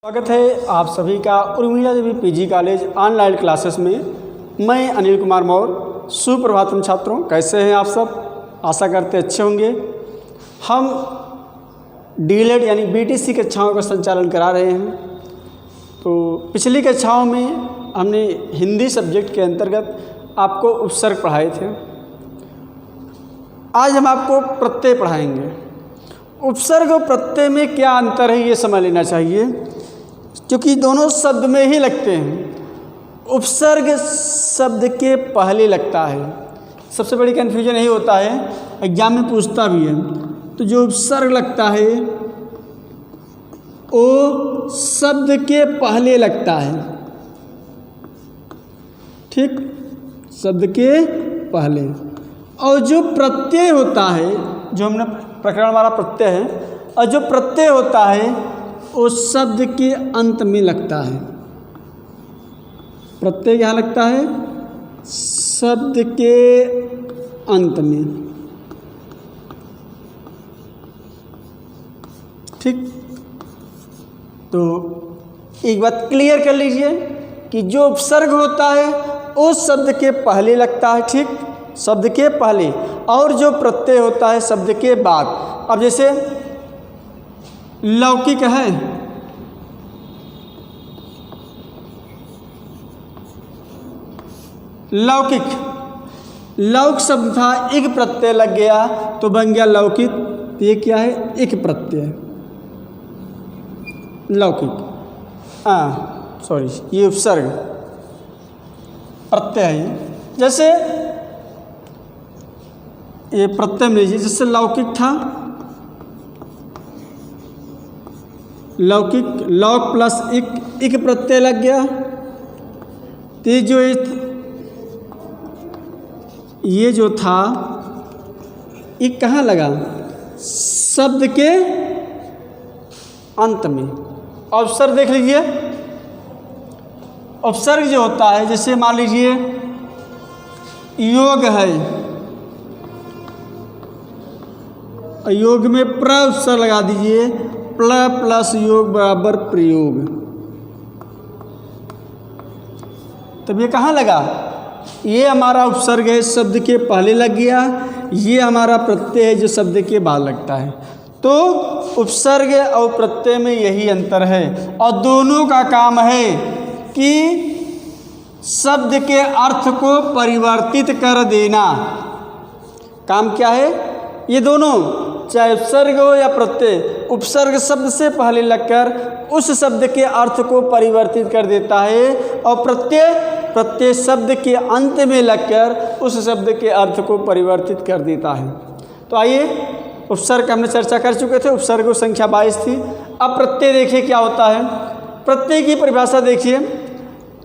स्वागत है आप सभी का Urmila Devi PG college online classes में। मैं अनिल कुमार मौर्य। सुप्रभातम छात्रों, कैसे हैं आप सब? आशा करते अच्छे होंगे। हम डीएलएड यानी बीटीसी कक्षाओं का संचालन करा रहे हैं। तो पिछली कक्षाओं में हमने हिंदी सब्जेक्ट के अंतर्गत आपको उपसर्ग पढ़ाए थे। आज हम आपको प्रत्यय पढ़ाएंगे। उपसर्ग और प्रत्यय में क्या अंतर है ये समझ लेना चाहिए, क्योंकि दोनों शब्द में ही लगते हैं। उपसर्ग शब्द के पहले लगता है। सबसे बड़ी कन्फ्यूजन यही होता है, एग्जाम में पूछता भी है। तो जो उपसर्ग लगता है वो शब्द के पहले लगता है, ठीक, शब्द के पहले। और जो प्रत्यय होता है, जो हमने प्रकरण हमारा प्रत्यय है, और जो प्रत्यय होता है वो शब्द के अंत में लगता है। प्रत्यय क्या लगता है? शब्द के अंत में, ठीक। तो एक बात क्लियर कर लीजिए कि जो उपसर्ग होता है वो शब्द के पहले लगता है, ठीक, शब्द के पहले। और जो प्रत्यय होता है शब्द के बाद। अब जैसे लौकिक है, लौकिक, लौक शब्द था, इक प्रत्यय लग गया तो बन गया लौकिक। तो ये क्या है? इक प्रत्यय, लौकिक। सॉरी, ये उपसर्ग प्रत्यय है। जैसे ये प्रत्यय में लीजिए, जैसे लौकिक था, लौकिक, लौक प्लस इक प्रत्यय लग गया। तो ये जो था इक कहाँ लगा? शब्द के अंत में। उपसर्ग देख लीजिए, उपसर्ग जो होता है, जैसे मान लीजिए योग है, योग में प्र उपसर्ग लगा दीजिए, प्ल प्लस योग बराबर प्रयोग। तब ये कहाँ लगा? ये हमारा उपसर्ग है, शब्द के पहले लग गया। ये हमारा प्रत्यय है जो शब्द के बाद लगता है। तो उपसर्ग और प्रत्यय में यही अंतर है, और दोनों का काम है कि शब्द के अर्थ को परिवर्तित कर देना। काम क्या है? ये दोनों, चाहे उपसर्ग हो या प्रत्यय, उपसर्ग शब्द से पहले लगकर उस शब्द के अर्थ को परिवर्तित कर देता है, और प्रत्यय शब्द के अंत में लगकर उस शब्द के अर्थ को परिवर्तित कर देता है। तो आइए, उपसर्ग हमने चर्चा कर चुके थे, उपसर्ग की संख्या 22 थी। अब प्रत्यय देखिए क्या होता है। प्रत्यय की परिभाषा देखिए।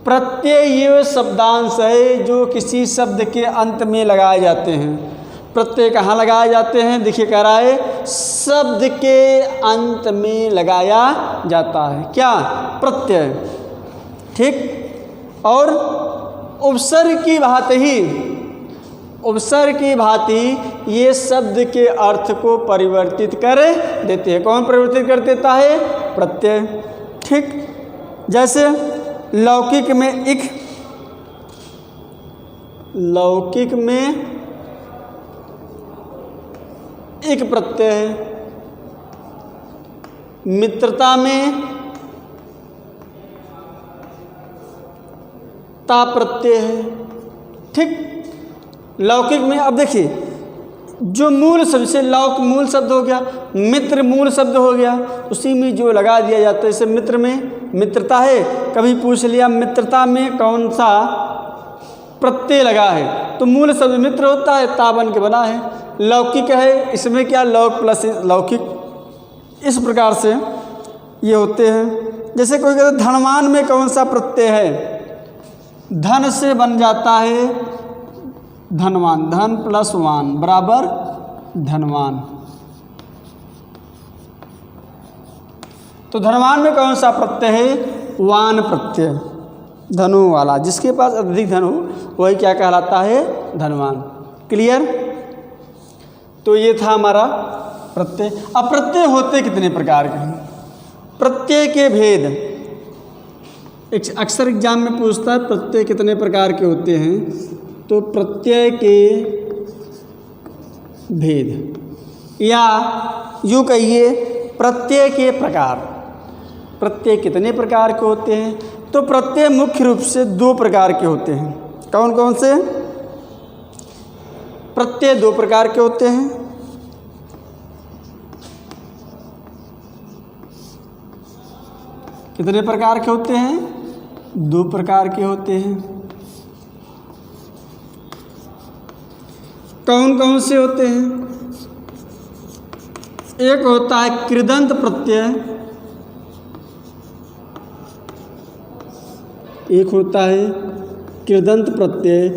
प्रत्यय ये शब्दांश है जो किसी शब्द के अंत में लगाए जाते हैं। प्रत्यय कहाँ लगाए जाते हैं? देखिए कह रहा है, शब्द के अंत में लगाया जाता है। क्या? प्रत्यय, ठीक। और उपसर्ग की भांति ये शब्द के अर्थ को परिवर्तित कर देते हैं। कौन परिवर्तित कर देता है? प्रत्यय, ठीक। जैसे लौकिक में इक, लौकिक में एक प्रत्यय है। मित्रता में ता प्रत्यय है, ठीक। लौकिक में अब देखिए, जो मूल शब्द से लौक मूल शब्द हो गया, मित्र मूल शब्द हो गया, उसी में जो लगा दिया जाता है। जैसे मित्र में मित्रता है, कभी पूछ लिया मित्रता में कौन सा प्रत्यय लगा है, तो मूल शब्द मित्र होता है, ता बन के बना है। लौकिक है, इसमें क्या? लौक प्लस लौकिक। इस प्रकार से ये होते हैं। जैसे कोई कहता है धनवान में कौन सा प्रत्यय है? धन से बन जाता है धनवान, धन प्लस वान बराबर धनवान। तो धनवान में कौन सा प्रत्यय है? वान प्रत्यय, धनु वाला। जिसके पास अधिक धन हो वही क्या कहलाता है? धनवान। क्लियर? तो ये था हमारा प्रत्यय। अब प्रत्यय होते कितने प्रकार के हैं? प्रत्यय के भेद, अक्सर एग्जाम में पूछता है प्रत्यय कितने प्रकार के होते हैं, तो प्रत्यय के भेद या यूँ कहिए प्रत्यय के प्रकार। प्रत्यय कितने प्रकार के होते हैं, तो प्रत्यय मुख्य रूप से 2 प्रकार के होते हैं। कौन कौन से? प्रत्यय 2 प्रकार के होते हैं। कितने प्रकार के होते हैं? 2 प्रकार के होते हैं। कौन कौन से होते हैं? एक होता है कृदंत प्रत्यय, एक होता है कृदंत प्रत्यय,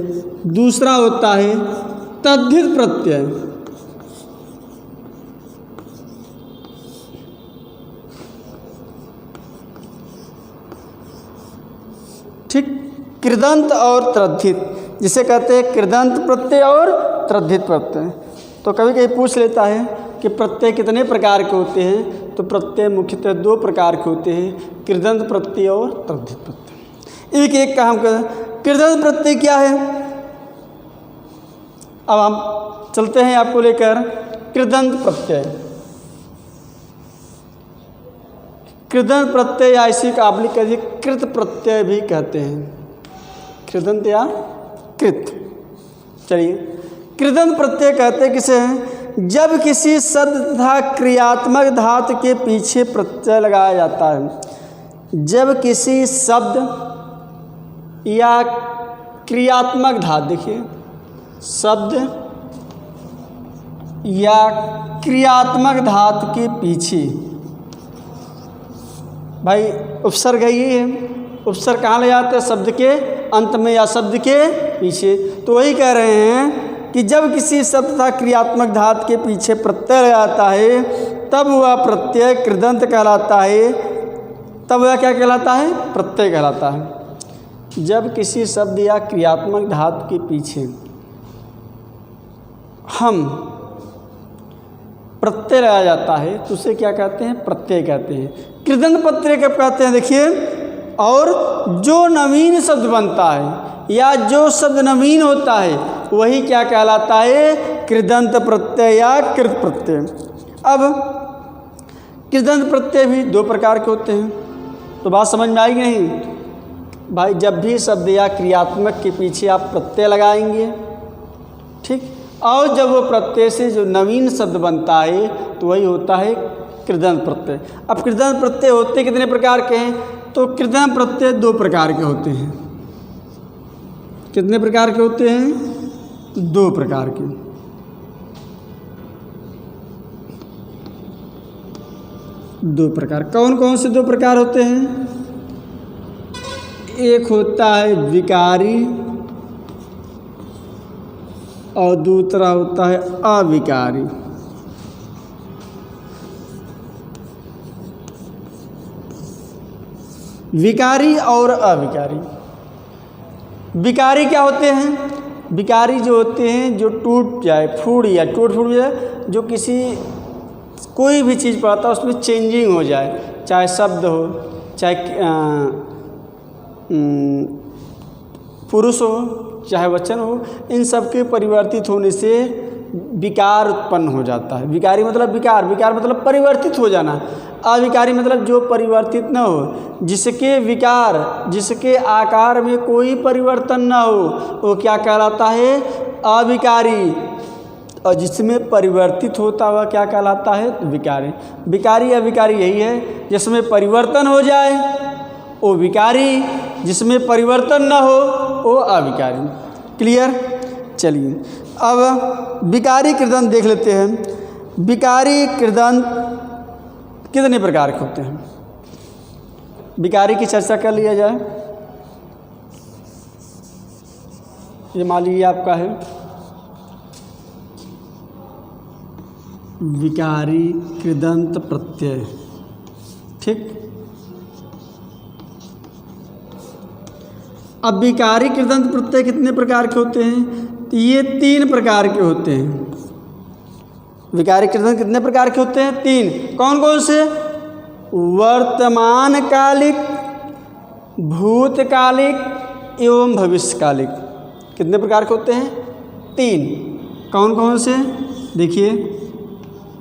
दूसरा होता है तद्धित प्रत्यय। ठीक, कृदंत और तद्धित, जिसे कहते हैं कृदंत प्रत्यय और तद्धित प्रत्यय। तो कभी कभी पूछ लेता है कि प्रत्यय कितने प्रकार के होते हैं, तो प्रत्यय मुख्यतः 2 प्रकार के होते हैं, कृदंत प्रत्यय और तद्धित प्रत्यय। एक एक का हम कहते। कृदंत प्रत्यय क्या है? अब हम चलते हैं आपको लेकर कृदंत प्रत्यय। कृदंत प्रत्यय या इसी का आप लिख कर कृत प्रत्यय भी कहते हैं, कृदंत या कृत। चलिए, कृदंत प्रत्यय कहते हैं किसे हैं? जब किसी शब्द तथा क्रियात्मक धातु के पीछे प्रत्यय लगाया जाता है। जब किसी शब्द या क्रियात्मक धातु, देखिए शब्द या क्रियात्मक धातु के पीछे, भाई उपसर्ग है ये है, उपसर्ग कहाँ ले जाते हैं? शब्द के अंत में या शब्द के पीछे। तो वही कह रहे हैं कि जब किसी शब्द तथा क्रियात्मक धातु के पीछे प्रत्यय लगाता है, तब वह प्रत्यय कृदंत कहलाता है। तब वह क्या कहलाता है? प्रत्यय कहलाता है। जब किसी शब्द या क्रियात्मक धातु के पीछे हम प्रत्यय लगाया जाता है तो उसे क्या कहते हैं? प्रत्यय कहते हैं। कृदंत प्रत्यय कब कहते हैं? देखिए, और जो नवीन शब्द बनता है या जो शब्द नवीन होता है वही क्या कहलाता है? कृदंत प्रत्यय या कृत प्रत्यय। अब कृदंत प्रत्यय भी 2 प्रकार के होते हैं, तो बात समझ में आएगी नहीं? भाई जब भी शब्द या क्रियात्मक के पीछे आप प्रत्यय लगाएंगे, ठीक, और जब वो प्रत्यय से जो नवीन शब्द बनता है तो वही होता है कृदंत प्रत्यय। अब कृदंत प्रत्यय होते कितने प्रकार के हैं? तो कृदंत प्रत्यय 2 प्रकार के होते हैं। कितने प्रकार के होते हैं? 2 प्रकार के। दो प्रकार। कौन कौन से 2 प्रकार होते हैं? एक होता है विकारी और दूसरा होता है अविकारी। विकारी और अविकारी। विकारी क्या होते हैं? विकारी जो होते हैं जो टूट जाए, फूट जाए, जो किसी कोई भी चीज़ पर आता है उसमें चेंजिंग हो जाए, चाहे शब्द हो, चाहे पुरुष हो, चाहे वचन हो, इन सब के परिवर्तित होने से विकार उत्पन्न हो जाता है। विकारी मतलब विकार, विकार मतलब परिवर्तित हो जाना। अविकारी मतलब जो परिवर्तित न हो, जिसके विकार, जिसके आकार में कोई परिवर्तन न हो, वो क्या कहलाता है? अविकारी। और जिसमें परिवर्तित होता हुआ क्या कहलाता है? विकारी। विकारी अविकारी यही है, जिसमें परिवर्तन हो जाए वो विकारी, जिसमें परिवर्तन न हो वो अविकारी। क्लियर? चलिए अब विकारी कृदंत देख लेते हैं। विकारी कृदंत कितने प्रकार के होते हैं? विकारी की चर्चा कर लिया जाए। ये मान लीजिए आपका है विकारी कृदंत प्रत्यय, ठीक। अब विकारी कृदंत प्रत्यय कितने प्रकार के होते हैं? तो ये 3 प्रकार के होते हैं। विकारी कृदंत कितने प्रकार के होते हैं? 3। कौन कौन से? वर्तमान कालिक, भूतकालिक एवं भविष्यकालिक। कितने प्रकार के होते हैं? 3। कौन कौन से? देखिए,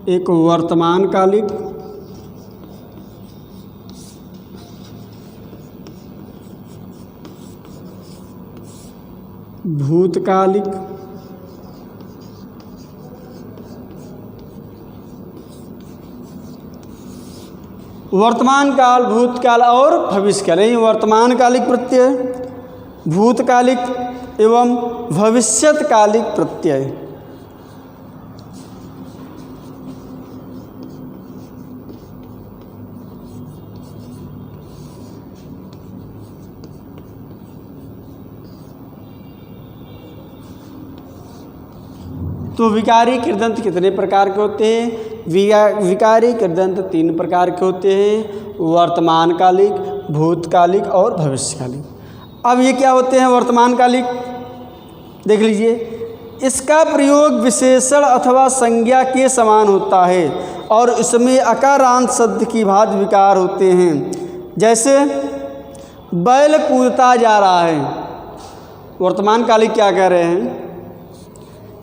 एक वर्तमान कालिक, भूतकालिक, वर्तमान काल, भूतकाल और भविष्यकाल। यही वर्तमानकालिक प्रत्यय, भूतकालिक एवं भविष्यत्कालिक प्रत्यय। तो विकारी कृदंत कितने प्रकार के होते हैं? विकारी कृदंत 3 प्रकार के होते हैं, वर्तमानकालिक, भूतकालिक और भविष्यकालिक। अब ये क्या होते हैं वर्तमानकालिक? देख लीजिए, इसका प्रयोग विशेषण अथवा संज्ञा के समान होता है और इसमें अकारांत शब्द की भांति विकार होते हैं। जैसे बैल कूदता जा रहा है, वर्तमानकालिक क्या कह रहे हैं?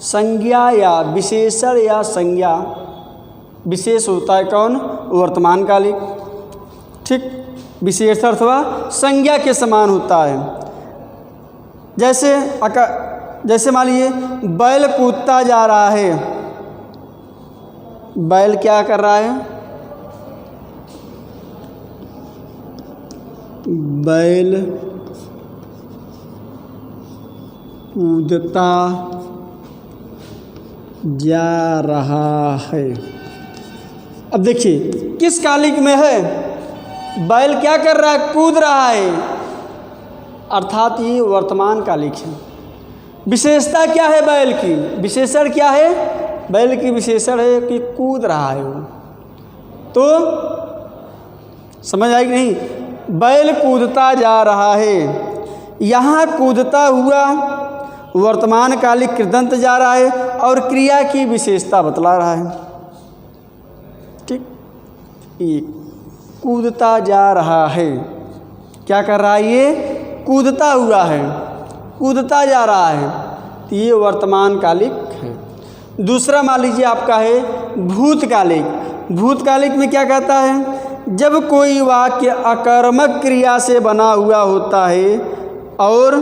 संज्ञा या विशेषण या संज्ञा विशेष होता है कौन? वर्तमानकालिक। ठीक, विशेषण अथवा संज्ञा के समान होता है। जैसे मान लीजिए बैल कूदता जा रहा है, बैल क्या कर रहा है? बैल कूदता जा रहा है। अब देखिए किस कालिक में है? बैल क्या कर रहा है? कूद रहा है, अर्थात ये वर्तमान कालिक है। विशेषता क्या है बैल की? विशेषण क्या है? बैल की विशेषण है कि कूद रहा है वो। तो समझ आएगी नहीं? बैल कूदता जा रहा है, यहाँ कूदता हुआ वर्तमान कालिक कृदंत जा रहा है और क्रिया की विशेषता बतला रहा है। ठीक, ये कूदता जा रहा है, क्या कर रहा है? ये कूदता हुआ है, कूदता जा रहा है, तो ये वर्तमान कालिक है। दूसरा मान लीजिए आपका है भूतकालिक। भूतकालिक में क्या कहता है? जब कोई वाक्य अकर्मक क्रिया से बना हुआ होता है और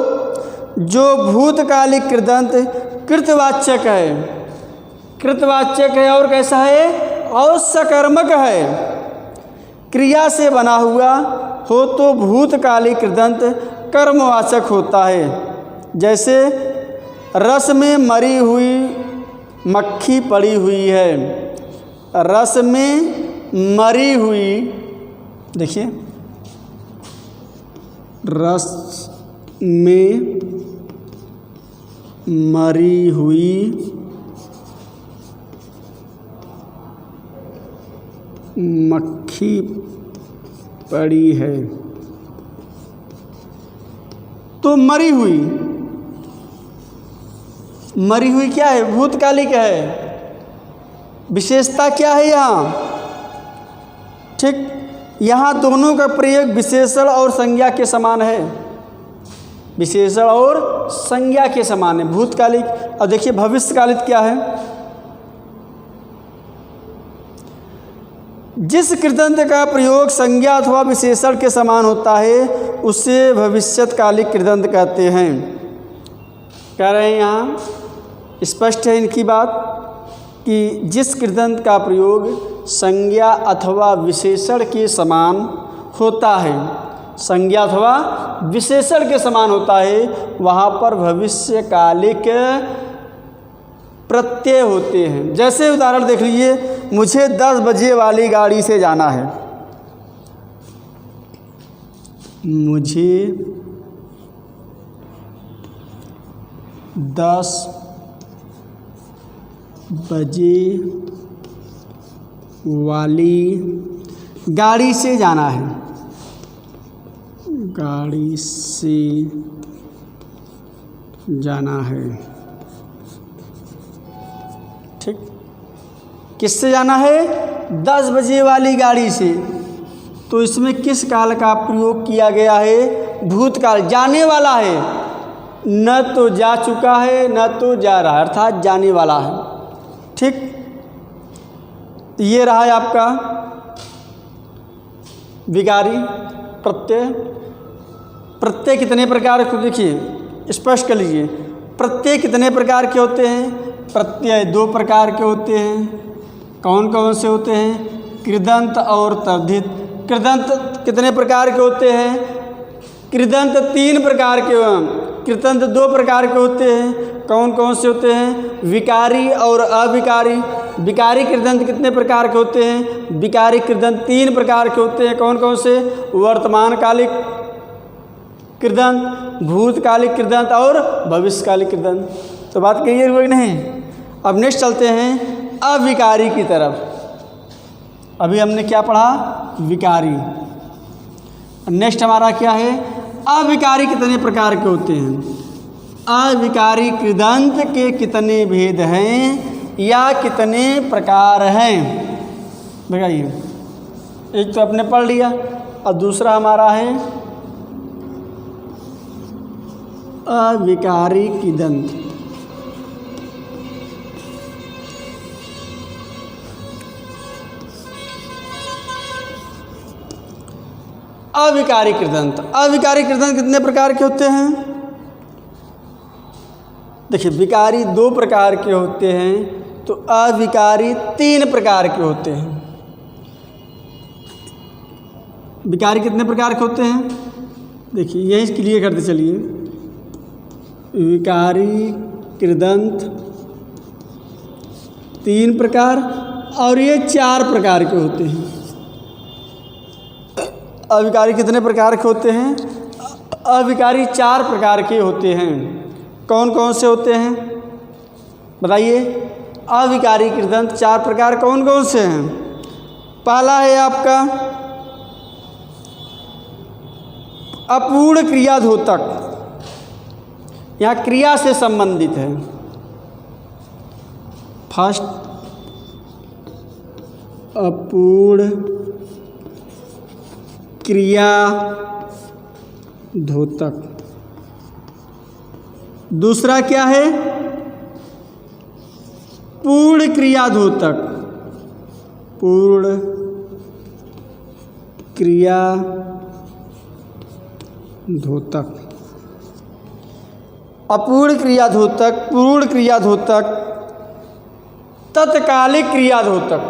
जो भूतकालिक कृदंत कृतवाचक है, कृतवाचक है और कैसा है? और सकर्मक है, क्रिया से बना हुआ हो तो भूतकालिक कृदंत कर्मवाचक होता है। जैसे रस में मरी हुई मक्खी पड़ी हुई है, रस में मरी हुई, देखिए रस में मरी हुई मक्खी पड़ी है, तो मरी हुई क्या है? भूतकालिक है। विशेषता क्या है यहाँ? ठीक, यहाँ दोनों का प्रयोग विशेषण और संज्ञा के समान है, विशेषण और संज्ञा के समान है भूतकालिक। और देखिए भविष्यकालिक क्या है? जिस कृदंत का प्रयोग संज्ञा अथवा विशेषण के समान होता है उसे भविष्यत्कालिक कृदंत कहते हैं। कह रहे हैं यहाँ स्पष्ट है इनकी बात कि जिस कृदंत का प्रयोग संज्ञा अथवा विशेषण के समान होता है, संज्ञा अथवा विशेषण के समान होता है, वहाँ पर भविष्यकालिक प्रत्यय होते हैं। जैसे उदाहरण देख लीजिए, मुझे 10 बजे वाली गाड़ी से जाना है। मुझे 10 बजे वाली गाड़ी से जाना है, गाड़ी से जाना है। ठीक, किससे जाना है? 10 बजे वाली गाड़ी से। तो इसमें किस काल का प्रयोग किया गया है? भूतकाल, जाने वाला है, न तो जा चुका है न तो जा रहा है, अर्थात जाने वाला है। ठीक, ये रहा है आपका विकारी प्रत्यय। प्रत्यय कितने प्रकार के, देखिए स्पष्ट कर लीजिए, प्रत्यय कितने प्रकार के होते हैं? प्रत्यय 2 प्रकार के होते हैं। कौन कौन से होते हैं? कृदंत और तद्धित। कृदंत कितने प्रकार के होते हैं? कृदंत 3 प्रकार के, कृदंत 2 प्रकार के होते हैं। कौन कौन से होते हैं? विकारी और अविकारी। विकारी कृदंत कितने प्रकार के होते हैं? विकारी कृदंत 3 प्रकार के होते हैं। कौन कौन से? वर्तमान कालिक कृदंत, भूतकालिक कृदंत और भविष्यकालिक कृदंत। तो बात क्लियर हुई नहीं? अब नेक्स्ट चलते हैं अविकारी की तरफ। अभी हमने क्या पढ़ा? विकारी। नेक्स्ट हमारा क्या है? अविकारी कितने प्रकार के होते हैं? अविकारी कृदंत के कितने भेद हैं या कितने प्रकार हैं? बताइए। एक तो आपने पढ़ लिया, और दूसरा हमारा है अविकारी कृदंत। अविकारी कृदंत, अविकारी कृदंत कितने प्रकार के होते हैं? देखिए, विकारी 2 प्रकार के होते हैं, तो अविकारी 3 प्रकार के होते हैं। विकारी कितने प्रकार के होते हैं? देखिए, यही क्लियर करते चलिए। विकारी कृदंत 3 प्रकार, और ये 4 प्रकार के होते हैं। अविकारी कितने प्रकार के होते हैं? अविकारी 4 प्रकार के होते हैं। कौन कौन से होते हैं बताइए? अविकारी कृदंत 4 प्रकार कौन कौन से हैं? पहला है आपका अपूर्ण क्रियाधोतक, यहाँ क्रिया से संबंधित है। फर्स्ट, अपूर्ण क्रियाधोतक। दूसरा क्या है? पूर्ण क्रियाधोतक। पूर्ण क्रियाधोतक, अपूर्ण क्रियाधोतक, पूर्ण क्रियाधोतक, तत्कालिक क्रियाधोतक।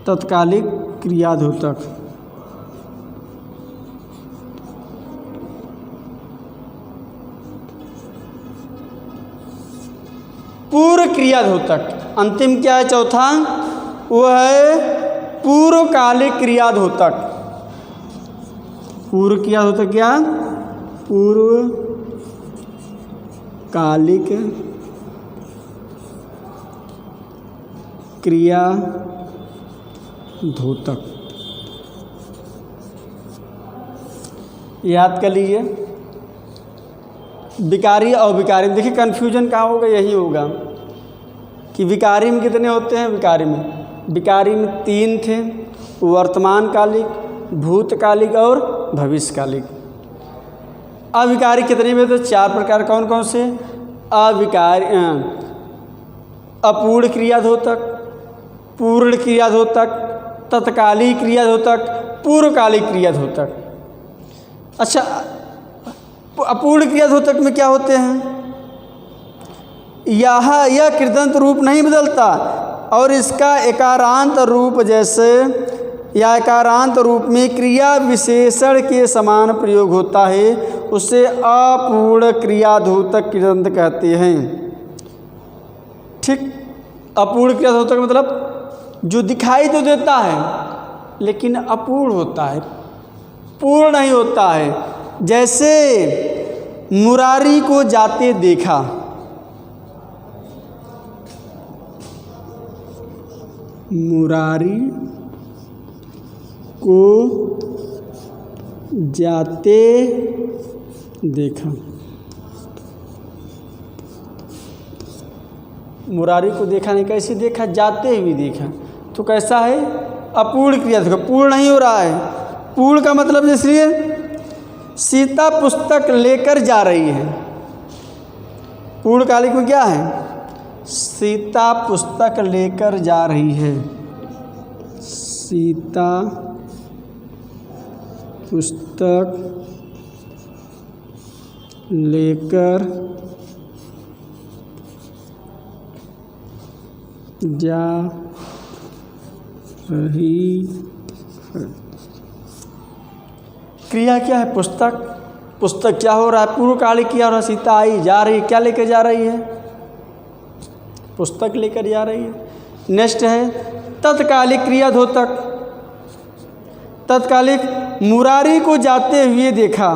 तत्कालिक क्रियाधोतक। पूर्व क्रियाधोतक। अंतिम क्या है? चौथा, वो है पूर्वकालिक क्रियाधोतक। पूर्व क्रियाधोतक क्या? पूर्वकालिक क्रियाधोतक। याद कर लीजिए। विकारी और विकारी, देखिए कन्फ्यूजन कहाँ होगा? यही होगा कि विकारी में कितने होते हैं? विकारी में 3 थे, वर्तमान कालिक, भूतकालिक और भविष्यकालिक। अविकारी कितने में? तो 4 प्रकार। कौन कौन से? अविकारी, अपूर्ण क्रियाधोतक, पूर्ण क्रियाधोतक, तत्कालिक क्रियाधोतक, पूर्वकालिक क्रियाधोतक। अच्छा, अपूर्ण क्रियाधोतक में क्या होते हैं? यह कृदंत रूप नहीं बदलता और इसका एकारांत रूप जैसे या एकारांत रूप में क्रिया विशेषण के समान प्रयोग होता है, उसे अपूर्ण क्रियाधोतक कृदंत कहते हैं। ठीक, अपूर्ण क्रियाधोतक मतलब जो दिखाई तो देता है लेकिन अपूर्ण होता है, पूर्ण नहीं होता है। जैसे मुरारी को जाते देखा, मुरारी को जाते देखा। मुरारी को देखा नहीं, कैसे देखा? जाते हुए देखा। तो कैसा है? अपूर्ण क्रिया। देखो पूर्ण नहीं हो रहा है। पूर्ण का मतलब इसलिए सीता पुस्तक लेकर जा रही है। पूर्णकालिक में क्या है? सीता पुस्तक लेकर जा रही है। सीता पुस्तक लेकर जा रही है। क्रिया क्या है? पुस्तक। पुस्तक क्या हो रहा है? पूर्वकालिक किया हो रहा है। सीता आई, जा रही, क्या लेकर जा रही है? पुस्तक लेकर जा रही है। नेक्स्ट है तत्कालिक क्रियाद्योतक। तत्कालिक मुरारी को जाते हुए देखा।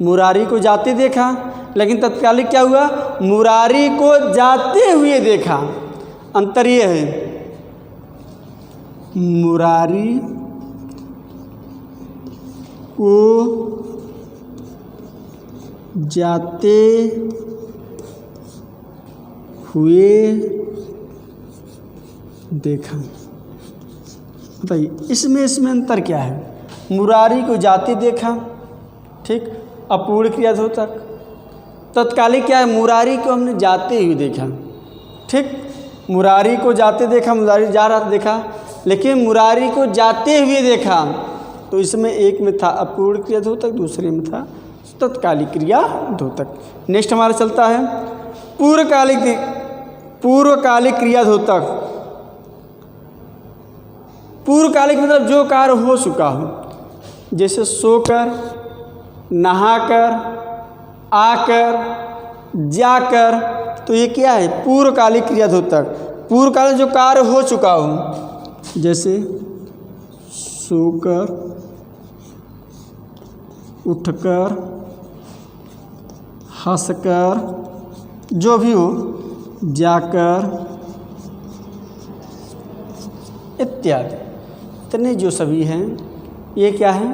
मुरारी को जाते देखा, लेकिन तत्कालिक क्या हुआ? मुरारी को जाते हुए देखा। अंतर ये है, मुरारी को जाते हुए देखा। बताइए इसमें अंतर क्या है? मुरारी को जाते देखा, ठीक, अपूर्ण क्रियाद्योतक। तत्कालिक क्या है? मुरारी को हमने जाते हुए देखा, ठीक। मुरारी को जाते देखा, मुरारी जा रहा था देखा, लेकिन मुरारी को जाते हुए देखा। तो इसमें एक में था अपूर्ण क्रियाद्योतक, दूसरे में था तत्कालिक क्रियाद्योतक। नेक्स्ट हमारा चलता है पूर्वकालिक क्रियाद्योतक। पूर्वकालिक मतलब जो कार्य हो चुका हो, जैसे सोकर, नहाकर, आकर, जाकर। तो ये क्या है? पूर्वकालिक क्रियाद्योतक। पूर्वकालिक जो कार्य हो चुका हो, जैसे सोकर, उठकर, हंसकर, जो भी हो, जाकर इत्यादि, इतने जो सभी हैं ये क्या है?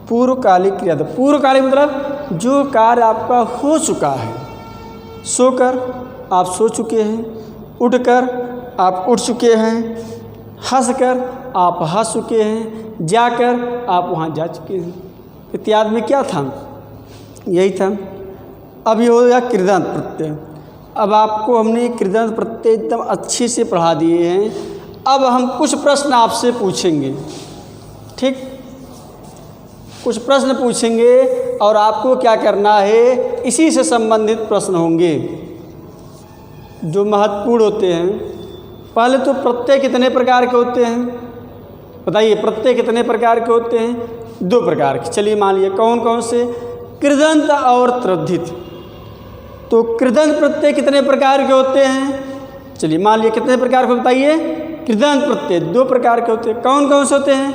पूर्वकालिक क्रियाद्योतक। पूर्वकालिक मतलब जो कार्य आपका हो चुका है। सोकर आप सो चुके हैं, उठकर आप उठ चुके हैं, हंसकर आप हंस चुके हैं, जाकर आप वहाँ जा चुके हैं। इत्यादि में क्या था? यही था। अब ये हो गया कृदंत प्रत्यय। अब आपको हमने कृदंत प्रत्यय एकदम अच्छे से पढ़ा दिए हैं। अब हम कुछ प्रश्न आपसे पूछेंगे, ठीक। कुछ प्रश्न पूछेंगे और आपको क्या करना है, इसी से संबंधित प्रश्न होंगे जो महत्वपूर्ण होते हैं। पहले तो प्रत्यय कितने प्रकार के होते हैं? बताइए प्रत्यय कितने प्रकार के होते हैं? 2 प्रकार के। चलिए मान लीजिए कौन कौन से? कृदंत और तद्धित। तो कृदंत प्रत्यय कितने प्रकार के होते हैं? चलिए मान लीजिए कितने प्रकार के बताइए? कृदंत प्रत्यय 2 प्रकार के होते हैं। कौन कौन से होते हैं?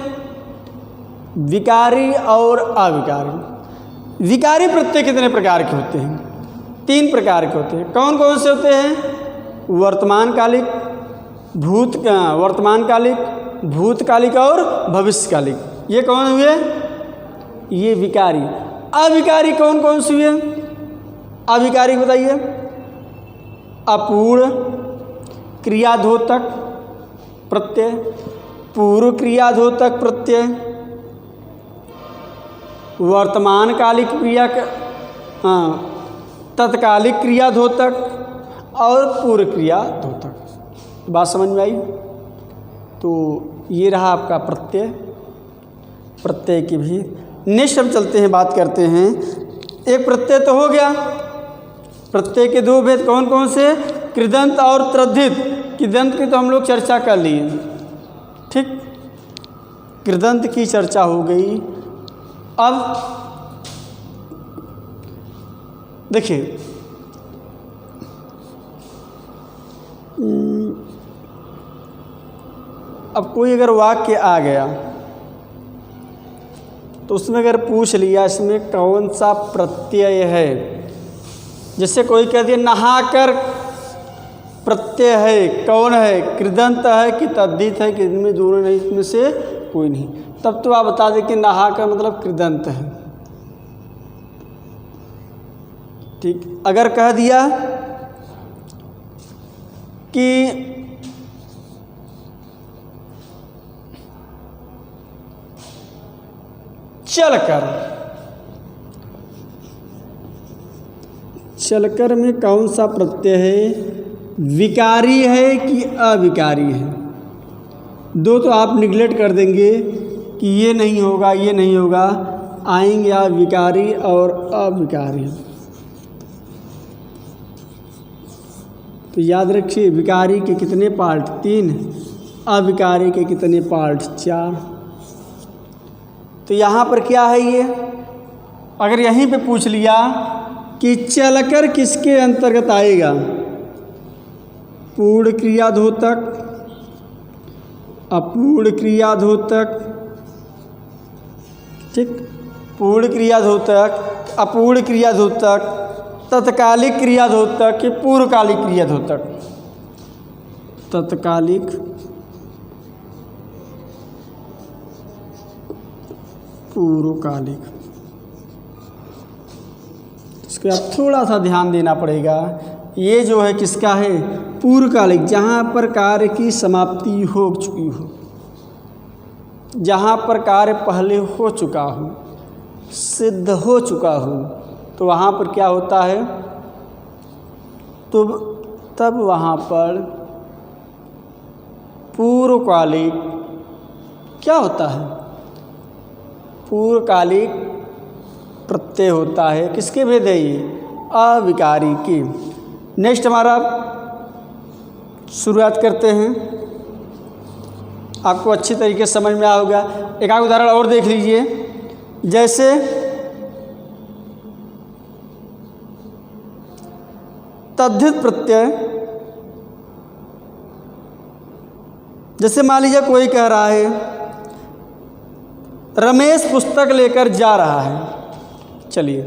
विकारी और अविकारी। विकारी प्रत्यय कितने प्रकार के होते हैं? 3 प्रकार के होते हैं। कौन कौन से होते हैं? वर्तमानकालिक, भूतकालिक और भविष्यकालिक। ये कौन हुए? ये विकारी। अविकारी कौन कौन से हुए? अविकारी बताइए। अपूर्ण क्रियाद्योतक प्रत्यय, पूर्व क्रियाद्योतक प्रत्यय, वर्तमानकालिक क्रिया, तत्कालिक क्रियाद्योतक और पूर्व क्रियाद्योतक। बात समझ में आई? तो ये रहा आपका प्रत्यय। प्रत्यय की भी नेक्स्ट हम चलते हैं, बात करते हैं। एक प्रत्यय तो हो गया। प्रत्यय के 2 भेद कौन कौन से? कृदंत और तद्धित। कृदंत की तो हम लोग चर्चा कर लिए, ठीक। कृदंत की चर्चा हो गई। अब देखिए, अब कोई अगर वाक्य आ गया तो उसमें अगर पूछ लिया इसमें कौन सा प्रत्यय है, जैसे कोई कह दिया नहाकर प्रत्यय है, कौन है? कृदंत है कि तद्धित है कि इनमें दोनों नहीं, इसमें से कोई नहीं, तब तो आप बता दें कि नहाकर मतलब कृदंत है। ठीक। अगर कह दिया कि चलकर में कौन सा प्रत्यय है, विकारी है कि अविकारी है? दो तो आप निगलेक्ट कर देंगे कि ये नहीं होगा, ये नहीं होगा, आएंगे आप विकारी और अविकारी। तो याद रखिए, विकारी के कितने पार्ट? 3, अविकारी के कितने पार्ट? 4। तो यहाँ पर क्या है ये? अगर यहीं पे पूछ लिया कि चलकर किसके अंतर्गत आएगा, पूर्ण क्रियाद्योतक, अपूर्ण क्रियाद्योतक, ठीक, पूर्ण क्रियाद्योतक, अपूर्ण क्रियाद्योतक, तत्कालिक क्रियाद्योतक कि पूर्वकालिक क्रियाद्योतक? तत्कालिक, पूर्वकालिक। इसके बाद थोड़ा सा ध्यान देना पड़ेगा, ये जो है किसका है? पूर्वकालिक, जहाँ पर कार्य की समाप्ति हो चुकी हो, जहाँ पर कार्य पहले हो चुका हो, सिद्ध हो चुका हो, तो वहाँ पर क्या होता है? तो तब वहाँ पर पूर्वकालिक क्या होता है? पूर्वकालिक प्रत्यय होता है। किसके भेद है ये? अविकारी के। नेक्स्ट हमारा शुरुआत करते हैं, आपको अच्छी तरीके से समझ में आया होगा। एक आध उदाहरण और देख लीजिए, जैसे तद्धित प्रत्यय, जैसे मान लीजिए कोई कह रहा है रमेश पुस्तक लेकर जा रहा है। चलिए,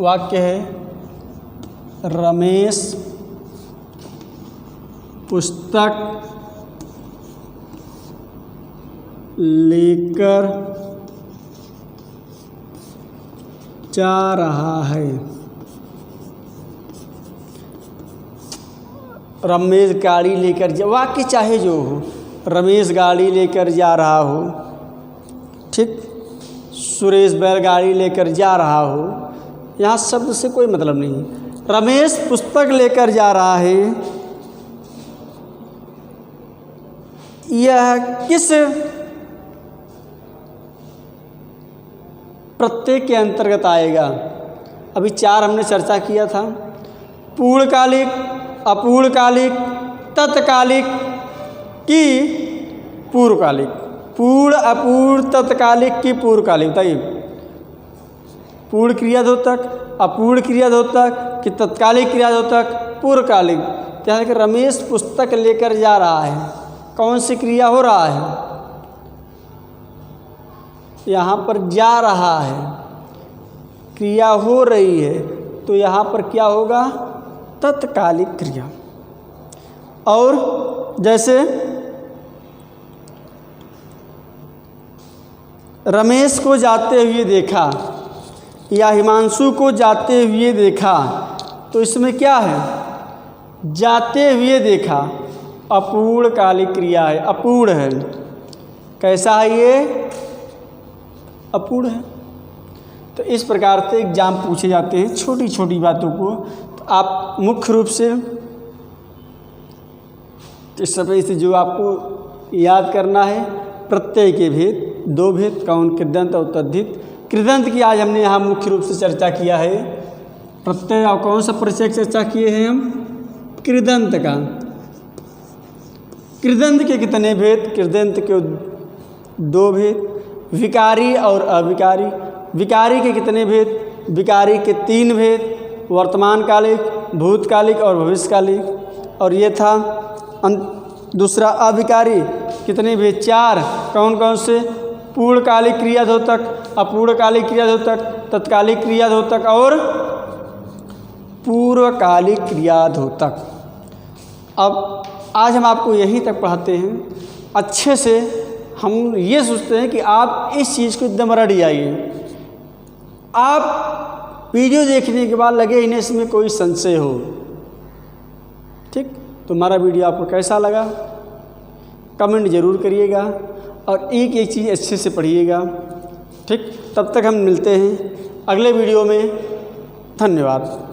वाक्य है रमेश पुस्तक लेकर जा रहा है। रमेश गाड़ी लेकर जा, वाक्य चाहे जो हो, रमेश गाड़ी लेकर जा रहा हो, ठीक, सुरेश बैलगाड़ी लेकर जा रहा हो, यहाँ शब्द से कोई मतलब नहीं। रमेश पुस्तक लेकर जा रहा है, यह किस प्रत्यय के अंतर्गत आएगा? अभी 4 हमने चर्चा किया था, पूर्णकालिक, अपूर्णकालिक, तत्कालिक कि पूर्वकालिक। पूर्ण, अपूर्ण, तत्कालिक कि पूर्वकालिक? बताइए, पूर्ण क्रियाद्योतक, अपूर्ण क्रियाद्योतक कि तत्कालिक क्रियाद्योतक, पूर्वकालिक। क्या है कि रमेश पुस्तक लेकर जा रहा है, कौन सी क्रिया हो रहा है? यहाँ पर जा रहा है, क्रिया हो रही है, तो यहाँ पर क्या होगा? तत्कालिक क्रिया। और जैसे रमेश को जाते हुए देखा या हिमांशु को जाते हुए देखा, तो इसमें क्या है? जाते हुए देखा, अपूर्णकालिक क्रिया है, अपूर्ण है। कैसा है ये? अपूर्ण है। तो इस प्रकार से एग्जाम पूछे जाते हैं छोटी छोटी बातों को। तो आप मुख्य रूप से इस समय से जो आपको याद करना है, प्रत्यय के भेद, 2 भेद, कौन? कृदंत और तद्धित। कृदंत की आज हमने यहाँ मुख्य रूप से चर्चा किया है। प्रत्यय और कौन सा परिचय चर्चा किए हैं हम? कृदंत का। कृदंत के कितने भेद? कृदंत के 2 भेद, विकारी और अविकारी। विकारी के कितने भेद? विकारी के 3 भेद, वर्तमानकालिक, भूतकालिक और भविष्यकालिक। और ये था दूसरा अविकारी, कितने भेद? 4। कौन कौन से? पूर्णकालिक क्रियाद्योतक, अपूर्णकालिक क्रियाद्योतक, तत्कालिक क्रियाद्योतक और पूर्वकालिक क्रियाद्योतक। अब आज हम आपको यहीं तक पढ़ाते हैं। अच्छे से हम ये सोचते हैं कि आप इस चीज़ को एकदम रेडी आइए। आप वीडियो देखने के बाद लगे इन्हें इसमें कोई संशय हो। ठीक, तो हमारा वीडियो आपको कैसा लगा कमेंट ज़रूर करिएगा और एक एक चीज़ अच्छे से पढ़िएगा। ठीक, तब तक हम मिलते हैं अगले वीडियो में। धन्यवाद।